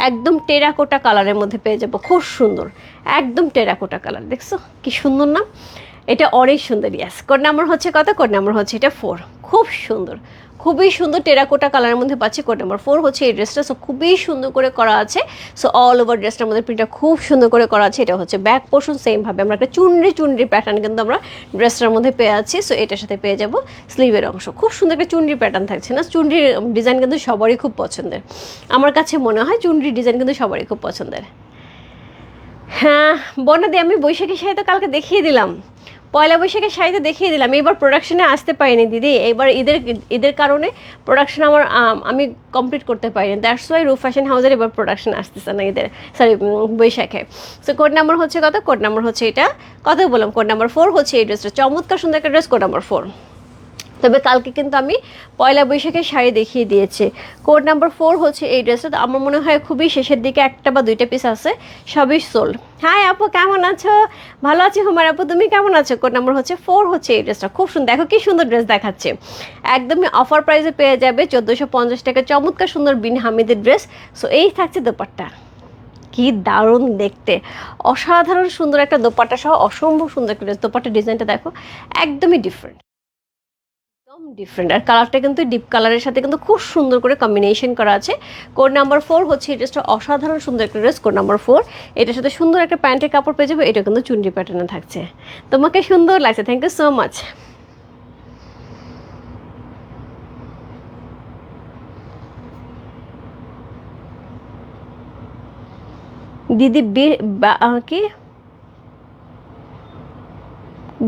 একদম টেরাকোটা কালারের মধ্যে পেয়ে যাবো, খুব সুন্দর একদম টেরাকোটা কালার। দেখছো কি সুন্দর না? এটা অনেক সুন্দর। ইয়াস, কোড নাম্বার হচ্ছে কত? কোড নাম্বার হচ্ছে এটা 4। খুব সুন্দর, খুবই সুন্দর টেরাকোটা কালারের মধ্যে পাচ্ছি। কোড নাম্বার 4 হচ্ছে এই ড্রেসটা। সো খুবই সুন্দর করে করা আছে। সো অল ওভার ড্রেসটার মধ্যে প্রিন্টটা খুব সুন্দর করে করা আছে। এটা হচ্ছে ব্যাক পোর্শন, সেমভাবে আমরা একটা চুনরি প্যাটার্ন কিন্তু আমরা ড্রেসটার মধ্যে পেয়ে আছি। সো এটার সাথে পেয়ে যাবো স্লিভের অংশ, খুব সুন্দর একটা চুনরি প্যাটার্ন থাকছে না? চুনরির ডিজাইন কিন্তু সবারই খুব পছন্দের, আমার কাছে মনে হয় চুনরির ডিজাইন কিন্তু সবারই খুব পছন্দের। হ্যাঁ বর্ণাদি, আমি বৈশাখী শাড়ি তো কালকে দেখিয়ে দিলাম, পয়লা বৈশাখের শাড়িতে দেখিয়ে দিলাম, এবার প্রোডাকশনে আসতে পারিনি দিদি, এবার ঈদের কারণে প্রোডাকশন আমি কমপ্লিট করতে পারিনি, দ্যাটস ওয়াই রূপ ফ্যাশন হাউসের এবার প্রোডাকশন আসতেছে না ঈদের, সরি বৈশাখে। সো কোড নাম্বার হচ্ছে কত, কোড নাম্বার হচ্ছে এটা, কত বললাম, কোড নাম্বার 4 হচ্ছে এই ড্রেসটা, চমৎকার সুন্দর একটা ড্রেস, কোড নাম্বার 4। তবে কালকে কিন্তু আমি পয়লা বৈশাখের শাড়ি দেখিয়ে দিয়েছি। কোড নাম্বার 4 হচ্ছে এই ড্রেসটা, আমার মনে হয় খুবই শেষের দিকে একটা বা দুইটা পিস আছে, সবই সোল্ড। হাই আপু কেমন আছো? ভালো আছি হুমার আপু, তুমি কেমন আছো? কোড নাম্বার হচ্ছে 4 হচ্ছে এই ড্রেসটা, খুব সুন্দর, দেখো কি সুন্দর ড্রেস দেখাচ্ছে, একদমই অফার প্রাইসে পেয়ে যাবে 1450 টাকা, চমৎকার সুন্দর বিন হামিদের ড্রেস। সো এই থাকছে দোপাট্টা, কি দারুণ দেখতে, অসাধারণ সুন্দর একটা দোপাট্টা সহ অসম্ভব সুন্দর একটা ড্রেস। দোপাট্টার ডিজাইনটা দেখো, একদমই ডিফারেন্ট, একদম ডিফারেন্ট, আর কালারটা কিন্তু ডিপ কালারের সাথে কিন্তু খুব সুন্দর করে কম্বিনেশন করা আছে। কোড নাম্বার 4 হচ্ছে এই ড্রেসটা, অসাধারণ সুন্দর একটা ড্রেস, কোড নাম্বার 4। এটার সাথে সুন্দর একটা প্যান্টের কাপড় পেয়ে যাবে, এটা কিন্তু চুনরি প্যাটার্নে থাকছে, তোমাকে সুন্দর লাগছে, থ্যাংক ইউ সো মাচ। দিদি কি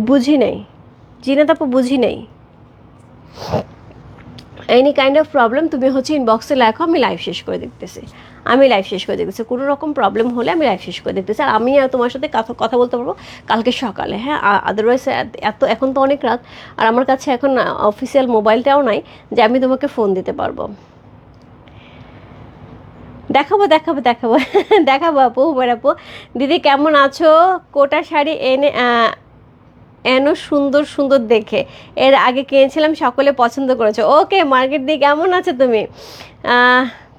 বুঝি নাই, জিনাত আপু বুঝি নাই, এনি কাইন্ড অফ প্রবলেম তুমি হচ্ছে ইনবক্সে লেখো, আমি লাইভ শেষ করে দেখতেছি, আমি লাইভ শেষ করে দেখতেছি, কোনো রকম প্রবলেম হলে আমি লাইভ শেষ করে দেখতেছি, আর আমি তোমার সাথে কথা বলতে পারবো কালকে সকালে, হ্যাঁ, আদারওয়াইজ এখন তো অনেক রাত, আর আমার কাছে এখন অফিসিয়াল মোবাইলটাও নাই যে আমি তোমাকে ফোন দিতে পারবো। দেখাবো দেখাবো দেখাবো দেখাবো আপু, হুমার আপু। দিদি কেমন আছো? কোটা শাড়ি এনো সুন্দর সুন্দর দেখে, এর আগে কিনেছিলাম, সকলে পছন্দ করেছে। ওকে মার্কেট দিয়ে কেমন আছে তুমি?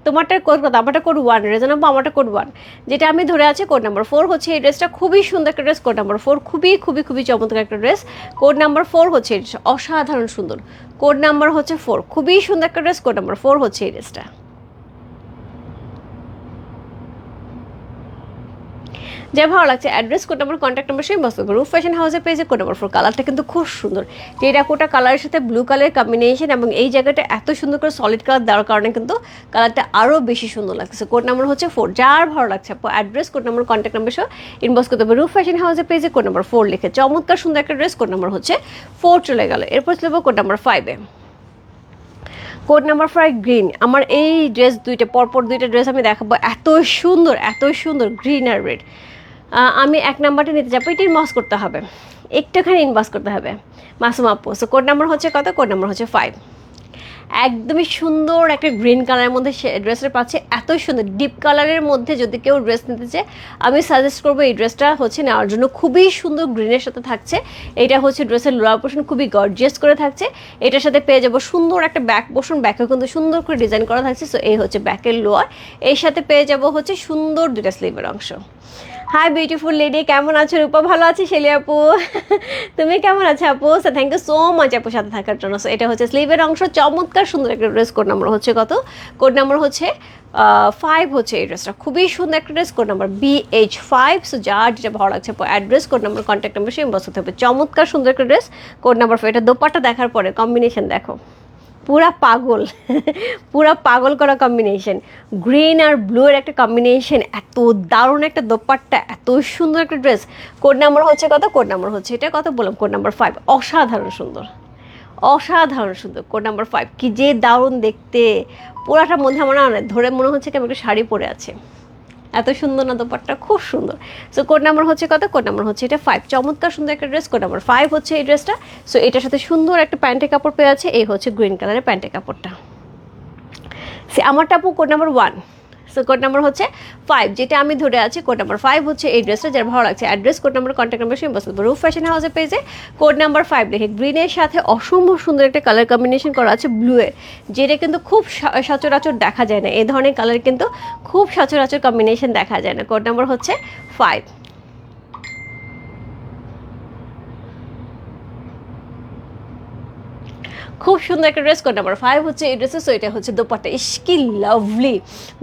তোমারটা কোড কত? আমারটা কোড 1, রেজনেবল, আমারটা কোড 1, যেটা আমি ধরে আছি কোড নাম্বার 4 হচ্ছে এই ড্রেসটা, খুবই সুন্দর একটা ড্রেস, কোড নাম্বার 4, খুবই খুবই খুবই চমৎকার একটা ড্রেস, কোড নাম্বার 4 হচ্ছে এই ড্রেসটা, অসাধারণ সুন্দর, কোড নাম্বার হচ্ছে 4, খুবই সুন্দর একটা ড্রেস, কোড নাম্বার 4 হচ্ছে এই ড্রেসটা। যা ভালো লাগছে address, code number, contact number সেই বস্তু রূপ ফ্যাশন হাউসের পেজে, কোড নাম্বার 4। কালারটা কিন্তু খুব সুন্দর, টেরাকোটা কালারের সাথে ব্লু কালারের কম্বিনেশন, এবং এই জায়গাটা এত সুন্দর করে সলিড কালার দেওয়ার কারণে কিন্তু কালারটা আরও বেশি সুন্দর লাগছে। কোড নাম্বার হচ্ছে 4, যার ভালো লাগছে আপু address, code number, contact number সহ ইনবক্স করতে হবে রূপ ফ্যাশন হাউসের পেজে, কোড নাম্বার 4 লিখে, চমৎকার সুন্দর একটা ড্রেস, কোড নাম্বার হচ্ছে 4 চলে গেল। এরপর চলে যাবো কোড নাম্বার 5-এ, কোড নাম্বার 5 গ্রিন। আমার এই ড্রেস দুইটা পরপর দুইটা ড্রেস আমি দেখাবো, এত সুন্দর গ্রিন আর রেড। আমি 1 নাম্বারটা নিতে যাবো, এটা ইনবক্স করতে হবে, একটুখানি ইনবক্স করতে হবে মাসুম আপু। সো কোড নাম্বার হচ্ছে কত? কোড নাম্বার হচ্ছে 5। একদমই সুন্দর একটা গ্রিন কালারের মধ্যে ড্রেসটা পাচ্ছে, এত সুন্দর ডিপ কালারের মধ্যে যদি কেউ ড্রেস নিতে চায় আমি সাজেস্ট করবো এই ড্রেসটা হচ্ছে নেওয়ার জন্য, খুবই সুন্দর গ্রিনের সাথে থাকছে। এটা হচ্ছে ড্রেসের লোয়ার পোর্শন খুবই গর্জিয়াস করে থাকছে, এটার সাথে পেয়ে যাবো সুন্দর একটা ব্যাক পোর্শন, ব্যাকেও কিন্তু সুন্দর করে ডিজাইন করা থাকছে। সো এই হচ্ছে ব্যাকের লোয়ার, এর সাথে পেয়ে যাবো হচ্ছে সুন্দর দুটা স্লিভের অংশ। হাই বিউটিফুল লেডি, কেমন আছো? রূপা ভালো আছি, শেলি আপু তুমি কেমন আছো আপু? So thank you so much আপু সাথে থাকার জন্য। সো এটা হচ্ছে স্লিভের অংশ, চমৎকার সুন্দর একটা ড্রেস, কোড নাম্বার হচ্ছে কত? কোড নাম্বার হচ্ছে 5 হচ্ছে এই ড্রেসটা, খুবই সুন্দর একটা dress, code number BH5। So যার যেটা ভালো লাগছে আপু address, code number, contact number same বসাতে হবে, চমৎকার সুন্দর একটা ড্রেস, কোড নাম্বার 5। এটা দোপাট্টা দেখার পরে কম্বিনেশন দেখো, পুরা পাগল পুরা পাগল করা কম্বিনেশন, গ্রিন আর ব্লু এর একটা কম্বিনেশন, এত দারুণ একটা দোপাট্টা, এত সুন্দর একটা ড্রেস। কোড নাম্বার হচ্ছে কত? কোড নাম্বার হচ্ছে এটা কত বললাম, কোড নাম্বার 5, অসাধারণ সুন্দর, অসাধারণ সুন্দর, কোড নাম্বার 5, কি যে দারুণ দেখতে, পুরাটার মধ্যে আমার না ধরে মনে হচ্ছে কি আমি একটা শাড়ি পরে আছে, এত সুন্দর না দোপাট্টা, খুব সুন্দর। সো কোড নাম্বার হচ্ছে কত? কোড নাম্বার হচ্ছে এটা 5, চমৎকার সুন্দর একটা ড্রেস, কোড নাম্বার 5 হচ্ছে এই ড্রেসটা। সো এটার সাথে সুন্দর একটা প্যান্টের কাপড় পেয়ে আছে, এই হচ্ছে গ্রিন কালারের প্যান্টের কাপড়টা। সে আমারটা আপু code number 1, so code number হচ্ছে 5, যেটা আমি ধরে আছি কোড নাম্বার 5 হচ্ছে এই ড্রেসটা, যার ভালো লাগছে address, code number, contact number same বসে রূপ ফ্যাশন হাউসের পেজে, কোড নাম্বার 5 লিখে, গ্রিনের সাথে অসম্ভব সুন্দর একটা কালার কম্বিনেশন করা আছে ব্লুয়ের, যেটা কিন্তু খুব সচরাচর দেখা যায় না, এই ধরনের কালার কিন্তু খুব সচরাচর কম্বিনেশন দেখা যায় না। কোড নাম্বার হচ্ছে 5। খুব সুন্দর একটা ড্রেস, কোড নাম্বার 5 হচ্ছে এই ড্রেসে। সো এটা হচ্ছে দোপাট্টা, ইস কি লাভলি,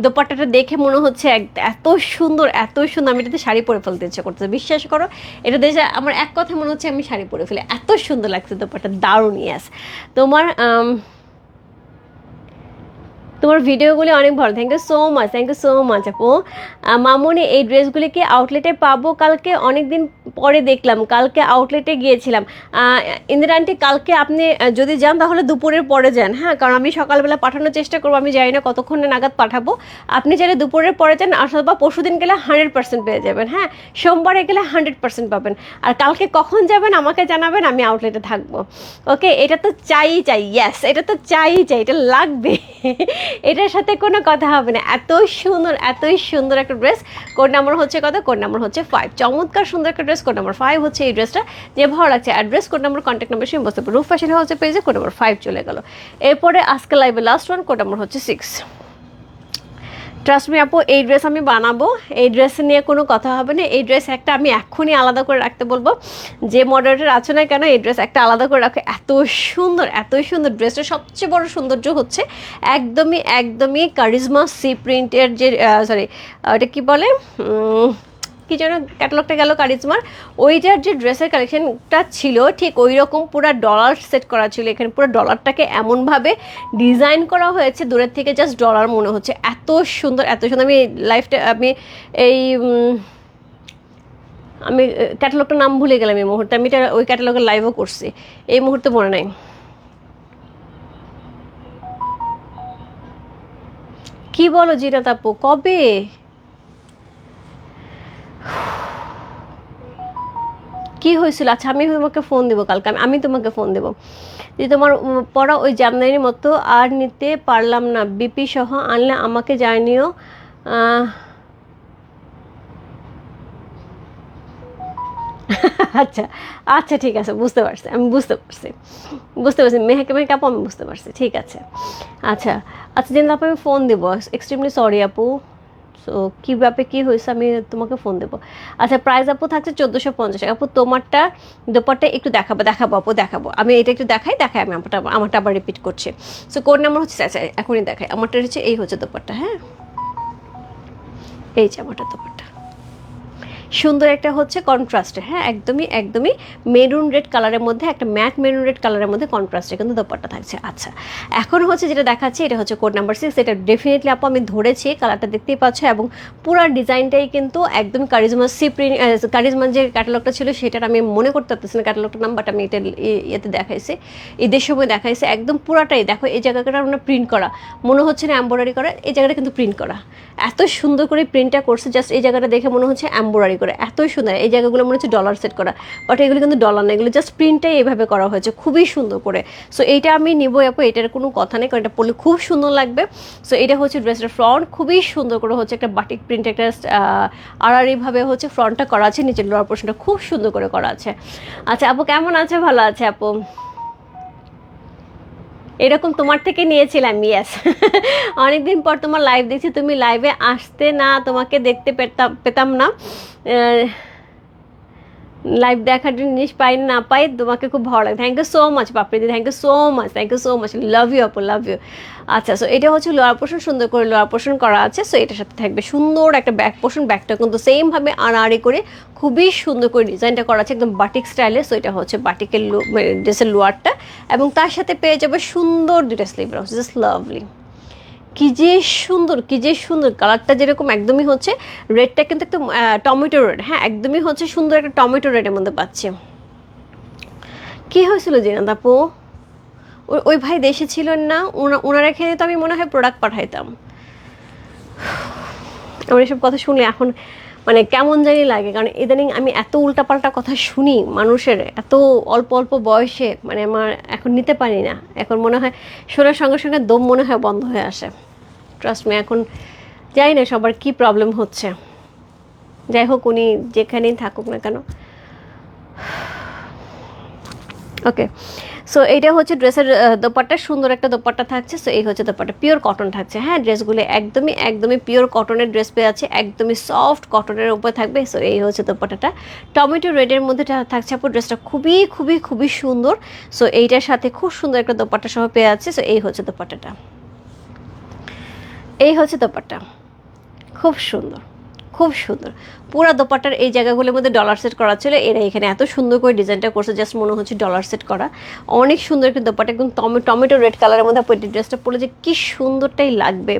দোপাট্টাটা দেখে মনে হচ্ছে এত সুন্দর এত সুন্দর, আমি এটাতে শাড়ি পরে ফেলতে ইচ্ছা করতেছে, বিশ্বাস করো এটা দেখে আমার এক কথা মনে হচ্ছে আমি শাড়ি পরে ফেলি, এত সুন্দর লাগছে দোপাট্টা, দারুণ। ইয়াস, তোমার তোমার ভিডিওগুলি অনেক ভালো, thank you so much, thank you so much আপু। মামুনি এই ড্রেসগুলি কি আউটলেটে পাবো কালকে? অনেক দিন পরে দেখলাম, কালকে আউটলেটে গিয়েছিলাম। ইন্দিরা আন্টি কালকে আপনি যদি যান তাহলে দুপুরের পরে যান, হ্যাঁ, কারণ আমি সকালবেলা পাঠানোর চেষ্টা করবো, আমি জানি না কতক্ষণে নাগাদ পাঠাবো। আপনি চাইলে দুপুরের পরে যান, অথবা পরশুদিন গেলে 100% পেয়ে যাবেন, হ্যাঁ, সোমবারে গেলে 100% পাবেন। আর কালকে কখন যাবেন আমাকে জানাবেন, আমি আউটলেটে থাকবো। ওকে, এটা তো চাই, ইয়েস, এটা তো চাই, এটা লাগবে। এটার সাথে কোনো কথা হবে না। এতই সুন্দর একটা ড্রেস। কোড নাম্বার হচ্ছে কত? কোড নাম্বার হচ্ছে 5। চমৎকার সুন্দর একটা ড্রেস, কোড নাম্বার 5 হচ্ছে এই ড্রেসটা। যে ভালো লাগছে, address, code number, contact number সে বসতে পারো। রূপ ফ্যাশন হাউসে পেজে কোড নাম্বার 5 চলে গেল। এরপরে আজকে লাইভে লাস্ট ওয়ান, কোড নাম্বার হচ্ছে 6। ট্রাস্ট মি আপু, এই ড্রেস আমি বানাবো, এই ড্রেস নিয়ে কোনো কথা হবে না। এই ড্রেস একটা আমি এক্ষুনি আলাদা করে রাখতে বলবো, যে মডারেটর আছে না কেন, এই ড্রেস একটা আলাদা করে রাখো। এতই সুন্দর ড্রেসটার সবচেয়ে বড় সৌন্দর্য হচ্ছে একদমই কারিজমা সি প্রিন্টের যে সরি ওটা কি বলে, কি যেন ক্যাটালগটা গেল কারিজমার, ওইটার যে ড্রেসের কালেকশনটা ছিল ঠিক ওই রকম পুরো ডলার সেট করা ছিল। এখানে পুরো ডলারটাকে এমনভাবে ডিজাইন করা হয়েছে, দূরের থেকে জাস্ট ডলার মনে হচ্ছে। এত সুন্দর। আমি আমি ক্যাটালগটার নাম ভুলে গেলাম এই মুহূর্তে। আমি এটা ওই ক্যাটালগের লাইভও করছি, এই মুহূর্তে মনে নাই। কি বলো জিনাত আপু, কবে? কি হয়েছিল? আচ্ছা, আমি তোমাকে ফোন দেবো কালকে, আমি তোমাকে ফোন দেবো। যে তোমার পড়া ওই জামদানির মতো আর নিতে পারলাম না, বিপি সহ আনলে আমাকে জানিও। আচ্ছা আচ্ছা, ঠিক আছে, বুঝতে পারছি, আমি বুঝতে পারছি মেহেকে আপু, আমি বুঝতে পারছি, ঠিক আছে। আচ্ছা আচ্ছা, যেন আপু আমি ফোন দেবো, এক্সট্রিমলি সরি আপু। সো কী ব্যাপারে কী হয়েছে, আমি তোমাকে ফোন দেবো। আচ্ছা, প্রাইস আপু থাকছে 1450 টাকা। আপু তোমারটা দোপাট্টা একটু দেখাবো আপু, দেখাবো। আমি এটা একটু দেখাই আমি আমারটা আবার রিপিট করছি। সো কোড নাম্বার হচ্ছে, আচ্ছা এখনই দেখাই। আমারটা হচ্ছে এই হচ্ছে দোপাট্টা, হ্যাঁ, এই যে আমারটা দোপাট্টা। সুন্দর একটা হচ্ছে কন্ট্রাস্টে, হ্যাঁ, একদমই মেরুন রেড কালারের মধ্যে, একটা ম্যাট মেরুন রেড কালারের মধ্যে কন্ট্রাস্টে কিন্তু দোপাট্টা থাকছে। আচ্ছা, এখন হচ্ছে যেটা দেখাচ্ছি, এটা হচ্ছে কোড নাম্বার 6। এটা ডেফিনেটলি আপু আমি ধরেছি, কালারটা দেখতেই পাচ্ছ, এবং পুরো ডিজাইনটাই কিন্তু একদম কারিজমা কারিজমার যে ক্যাটালগটা ছিল সেটার আমি মনে করতে পারতেছি না ক্যাটালগটার নাম, বাট আমি এটা ইয়েতে দেখাইছি, ঈদের সময় দেখাইছি। একদম পুরাটাই দেখো, এই জায়গাটা আমরা প্রিন্ট করা মনে হচ্ছে না এমব্রয়ডারি করা, এই জায়গাটা কিন্তু প্রিন্ট করা। এত সুন্দর করে প্রিন্টটা করছে, জাস্ট এই জায়গাটা দেখে মনে হচ্ছে এমব্রয়ডারি করে, এতই সুন্দর। এই জায়গাগুলো মনে হচ্ছে ডলার সেট করা, বাট এগুলো কিন্তু ডলার না, এগুলো জাস্ট প্রিন্টটাই এইভাবে করা হয়েছে, খুবই সুন্দর করে। সো এইটা আমি নিবো আপু, এটার কোনো কথা নেই, কারণ এটা পরলে খুব সুন্দর লাগবে। সো এটা হচ্ছে ড্রেসের ফ্রন্ট, খুবই সুন্দর করে হচ্ছে একটা বাটিক প্রিন্ট, একটা আড়াআড়িভাবে হচ্ছে ফ্রন্টটা করা আছে, নিচের লোয়ার পোর্শনটা খুব সুন্দর করে করা আছে। আচ্ছা আপু কেমন আছে? ভালো আছে আপু। এরকম তোমার থেকে নিয়েছিলাম, ইয়েস। অনেকদিন পর তোমার লাইভ দেখছি, তুমি লাইভে আসতে না, তোমাকে দেখতে পেতাম না। লাইভ দেখার জিনিস পাই না পাই, তোমাকে খুব ভালো লাগে। থ্যাংক ইউ সো মাচ পাপড়িদি, thank you so much, love you আপু, লাভ ইউ। আচ্ছা, সো এটা হচ্ছে লোয়ার পোর্শন, সুন্দর করে লোয়ার পোর্শন করা আছে। সো এটার সাথে থাকবে সুন্দর একটা ব্যাক পোর্শন, ব্যাকটা কিন্তু সেমভাবে আড়াআড়ি করে খুবই সুন্দর করে ডিজাইনটা করা আছে, একদম বাটিক স্টাইলে। সো এটা হচ্ছে বাটিকের ড্রেসের লোয়ারটা, এবং তার সাথে পেয়ে যাবে সুন্দর দুটো স্লিভ ব্লাউজ, জাস্ট লাভলি। কি যে সুন্দর কালারটা, যেরকম একদমই হচ্ছে রেডটা কিন্তু একদম টমেটো রেড, হ্যাঁ, একদমই হচ্ছে সুন্দর একটা টমেটো রেডের মধ্যে পাচ্ছে। কি হয়েছিল জিনাত আপু? ওই ভাই দেশে ছিলেন না, ওনারা এখানে তো আমি মনে হয় প্রোডাক্ট পাঠাইতাম। আমার এসব কথা শুনলে এখন মানে কেমন জানি লাগে, কারণ ইদানিং আমি এত উল্টাপাল্টা কথা শুনি মানুষের, এত অল্প বয়সে, মানে আমার এখন নিতে পারি না। এখন মনে হয় শোনার সঙ্গে সঙ্গে দম মনে হয় বন্ধ হয়ে আসে। ট্রাস্ট মি, এখন জানি না সবার কি প্রবলেম হচ্ছে। যাই হোক, উনি যেখানেই থাকুক না কেন। ওকে, সো এইটা হচ্ছে ড্রেসের দোপাট্টা, সুন্দর একটা দোপাট্টা থাকছে। সো এই হচ্ছে দোপাট্টা, পিওর কটন থাকছে, হ্যাঁ, ড্রেসগুলো একদমই পিওর কটনের ড্রেস পেয়ে আছে, একদমই সফট কটনের উপরে থাকবে। সো এই হচ্ছে দোপাট্টাটা, টমেটো রেডের মধ্যে থাকছে আপু। ড্রেসটা খুবই সুন্দর। সো এইটার সাথে খুব সুন্দর একটা দোপাট্টা সহ পেয়ে আছে। সো এই হচ্ছে দোপাট্টাটা, এই হচ্ছে দোপাট্টা, খুব সুন্দর, খুব সুন্দর। পুরো দোপাট্টার এই জায়গাগুলোর মধ্যে ডলার সেট করা ছিল, এরা এখানে এত সুন্দর করে ডিজাইনটা করছে, জাস্ট মনে হচ্ছে ডলার সেট করা। অনেক সুন্দর একটা দোপাট্টা, একদম টমেটো রেড কালারের মধ্যে আপু এই ড্রেসটা পরে যে কী সুন্দরটাই লাগবে,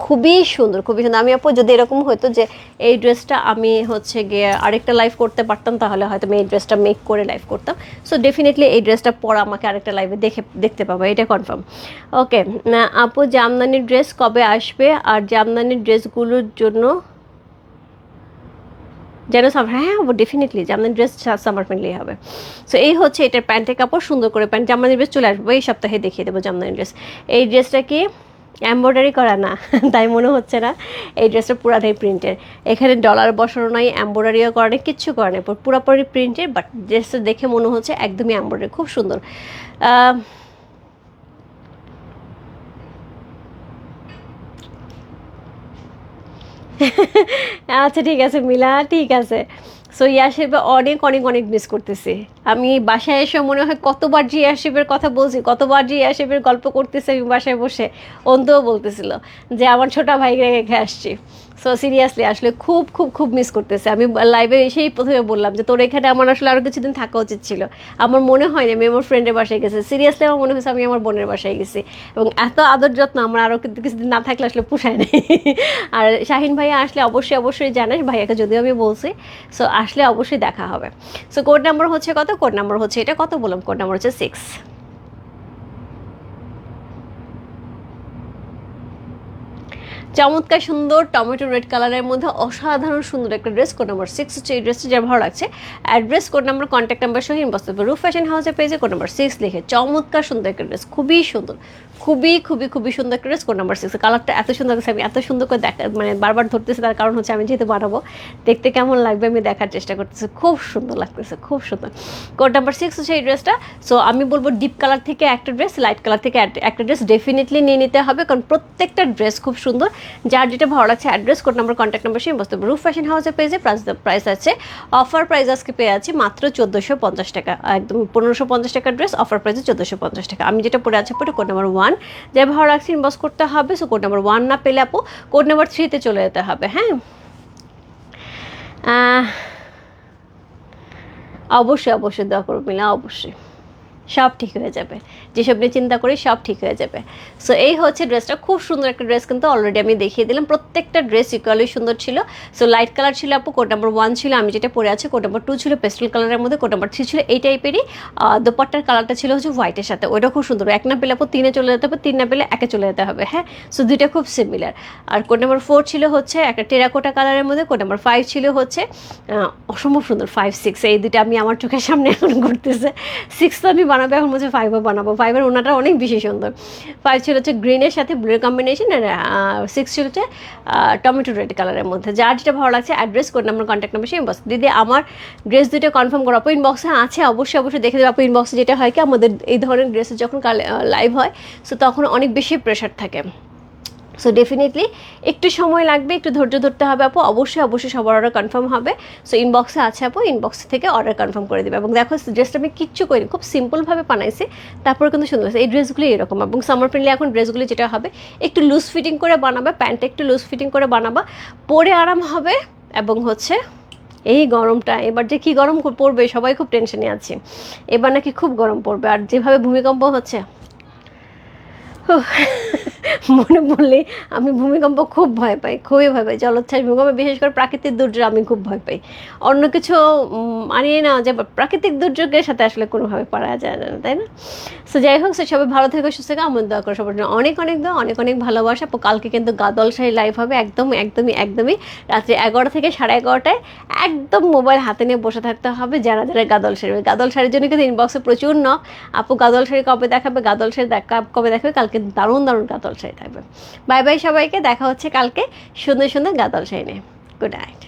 খুবই সুন্দর, খুবই সুন্দর। আমি আপু যদি এরকম হতো যে এই ড্রেসটা আমি হচ্ছে গিয়ে আরেকটা লাইভ করতে পারতাম, তাহলে হয়তো আমি এই ড্রেসটা মেক করে লাইভ করতাম। সো ডেফিনেটলি এই ড্রেসটা পরা আমাকে আরেকটা লাইভে দেখতে পাবো, এটা কনফার্ম। ওকে আপু, জামদানির ড্রেস কবে আসবে? আর জামদানির ড্রেসগুলোর জন্য যেন সামার, হ্যাঁ definitely Jamdani dress summer friendly হবে। সো এই হচ্ছে এটার প্যান্টের কাপড়, সুন্দর করে প্যান্ট। জামদানি ড্রেস চলে আসবো এই সপ্তাহে, দেখিয়ে দেবো জামদানি ড্রেস। এই ড্রেসটা কি এমব্রয়ডারি করা? না তাই মনে হচ্ছে না, এই ড্রেসটা পুরাটাই প্রিন্টের। এখানে ডলার বসানো নাই, এমব্রয়ডারিও করা নেই, কিচ্ছু করা নেই, পুরোপুরি প্রিন্টের। বাট ড্রেসটা দেখে মনে হচ্ছে একদমই এমব্রয়ডারি, খুব সুন্দর। আচ্ছা ঠিক আছে মিলা, ঠিক আছে। সো ইয়াসিফ অনেক অনেক অনেক মিস করতেছি। আমি বাসায় এসে মনে হয় কতবার জি ইয়াসিফের কথা বলছি, কতবার জি ইয়াসিফের গল্প করতেছি আমি বাসায় বসে। অন্তও বলতেছিল যে আমার ছোটা ভাইকে রেখে আসছি। সো সিরিয়াসলি আসলে খুব খুব খুব মিস করতেছে। আমি লাইভে এসেই প্রথমে বললাম যে তোর এখানে আমার আসলে আরও কিছুদিন থাকা উচিত ছিল। আমার মনে হয় না আমি আমার ফ্রেন্ডের বাসায় গেছি, সিরিয়াসলি আমার মনে হয়েছে আমি আমার বোনের বাসায় গেছি। এবং এত আদর যত্ন আমার আরও কিন্তু কিছুদিন না থাকলে আসলে পোষায় নেই। আর শাহিন ভাইয়া আসলে অবশ্যই অবশ্যই জানাস, ভাইয়াকে যদিও আমি বলছি। সো আসলে অবশ্যই দেখা হবে। সো কোড নাম্বার হচ্ছে কত? কোড নাম্বার হচ্ছে এটা, কত বললাম? কোড নাম্বার হচ্ছে 6। চমৎকার সুন্দর টমেটো রেড কালারের মধ্যে অসাধারণ সুন্দর একটা ড্রেস, কোড নাম্বার 6 হচ্ছে এই ড্রেসটা, যার ভালো লাগছে address, code number, contact number সহ ইনবক্স করবে। রূপ ফ্যাশন হাউসের পেজে কোড নাম্বার 6 লিখে। চমৎকার সুন্দর একটা ড্রেস, খুবই সুন্দর, খুবই খুবই খুবই সুন্দর একটা ড্রেস, কোড নাম্বার 6। কালারটা এত সুন্দর লাগছে, আমি এত সুন্দর করে মানে বারবার ধরতেছি, তার কারণ হচ্ছে আমি যেহেতু বানাবো, দেখতে কেমন লাগবে আমি দেখার চেষ্টা করতেছি। খুব সুন্দর লাগতেছে, খুব সুন্দর। কোড নাম্বার 6 হচ্ছে এই ড্রেসটা। সো আমি বলবো ডিপ কালার থেকে একটা ড্রেস, লাইট কালার থেকে একটা ড্রেস ডেফিনেটলি নিয়ে নিতে হবে, কারণ প্রত্যেকটা ড্রেস খুব সুন্দর। যার যেটা ভালো লাগছে address, code number, contact number সেই বস্তু। রূপ ফ্যাশন হাউসের পেজে প্রাইস আছে, অফার প্রাইস আজকে পেয়ে আছি মাত্র 1450 টাকা, একদম 1550 টাকার ড্রেস অফার প্রাইসে 1450 টাকা। আমি যেটা পরে আছি পরে কোড নাম্বার 1, যাই ভালো লাগছে ইনবক্স করতে হবে। সো কোড নাম্বার 1 না পেলে আপু কোড নাম্বার 3-তে চলে যেতে হবে। হ্যাঁ অবশ্যই অবশ্যই দোয়া করবো মিলা, অবশ্যই সব ঠিক হয়ে যাবে, যেসব নিয়ে চিন্তা করি সব ঠিক হয়ে যাবে। সো এই হচ্ছে ড্রেসটা, খুব সুন্দর একটা ড্রেস, কিন্তু অলরেডি আমি দেখিয়ে দিলাম। প্রত্যেকটা ড্রেস ইকুয়ালি সুন্দর ছিল। সো লাইট কালার ছিল আপু, কোড নাম্বার 1 ছিল আমি যেটা পরে আছি, কোড নাম্বার 2 ছিল পেস্টেল কালারের মধ্যে, কোড নাম্বার 3 ছিল এই টাইপেরই। দোপাট্টার কালারটা ছিল হচ্ছে হোয়াইটের সাথে, ওইটা খুব সুন্দর। 1 না পেলে আপু 3-এ চলে যেতে হবে, 3 না পেলে 1-এ চলে যেতে হবে। হ্যাঁ সো দুইটা খুব সিমিলার। আর কোড নাম্বার 4 ছিল হচ্ছে একটা টেরাকোটা কালারের মধ্যে, কোড নাম্বার 5 ছিল হচ্ছে অসম্ভব সুন্দর 5, 6 এই দুইটা আমি আমার চোখের সামনে এখন ঘুরতেছে। 6 তো আমি বানাবো, এখন হচ্ছে 5ও বানাবো। 5-এর ওনাটা অনেক বেশি সুন্দর। 5 ছিল হচ্ছে গ্রিনের সাথে ব্লুর কম্বিনেশন, আর 6 ছিল হচ্ছে টমেটো রেড কালারের মধ্যে। যার যেটা ভালো লাগছে address, code number, contact number সেই ইনবক্স। দিদি আমার ড্রেস দুটো কনফার্ম করো আপু, ইনবক্সে আছে অবশ্যই অবশ্যই দেখে দেবো আপু। ইনবক্সে যেটা হয় কি আমাদের এই ধরনের ড্রেসের যখন লাইভ হয়, সো তখন অনেক বেশি প্রেশার থাকে। সো ডেফিনেটলি একটু সময় লাগবে, একটু ধৈর্য ধরতে হবে আপু। অবশ্যই অবশ্যই সবার অর্ডার কনফার্ম হবে। সো ইনবক্সে আছে আপু, ইনবক্স থেকে অর্ডার কনফার্ম করে দেবে। এবং দেখো ড্রেসটা আমি কিচ্ছু করিনি, খুব সিম্পলভাবে বানাইছি, তারপরে কিন্তু সুন্দর লাগছে। এই ড্রেসগুলি এরকম, এবং সামার ফ্রেন্ডলি এখন ড্রেসগুলি যেটা হবে একটু লুজ ফিটিং করে বানাবে, প্যান্টটা একটু লুজ ফিটিং করে বানাবা, পরে আরাম হবে। এবং হচ্ছে এই গরমটা এবার যে কী গরম পড়বে সবাই খুব টেনশনে আছে, এবার নাকি খুব গরম পড়বে। আর যেভাবে ভূমিকম্প হচ্ছে মনে পড়লে আমি ভূমিকম্প খুব ভয় পাই, খুবই ভয় পাই। জলোচ্ছ্বাস, ভূমিকম্প, বিশেষ করে প্রাকৃতিক দুর্যোগ আমি খুব ভয় পাই। অন্য কিছু মানিয়ে নেওয়া যায়, প্রাকৃতিক দুর্যোগের সাথে আসলে কোনোভাবে পারা যায় না, তাই না? সো যাই হোক, সে সবাই ভালো থেকে সুস্থ থেকে আমার দোয়া করে সবার জন্য অনেক অনেক দোয়া, অনেক অনেক ভালোবাসা। কালকে কিন্তু গাদল শাড়ি লাইভ হবে, একদমই রাত্রি 11 থেকে 11:30টায়। একদম মোবাইল হাতে নিয়ে বসে থাকতে হবে যারা যারা গাদল শাড়ির জন্য কিন্তু ইনবক্সে প্রচুর আপু গাদল শাড়ি কবে দেখাবে, গাদল শাড়ি কবে দেখাবে। কালকে দারুণ গাদল শাড়ি থাকবে। বাই বাই সবাইকে, দেখা হচ্ছে কালকে সুন্দর সুন্দর গাদল শাড়ি নিয়ে। Good night.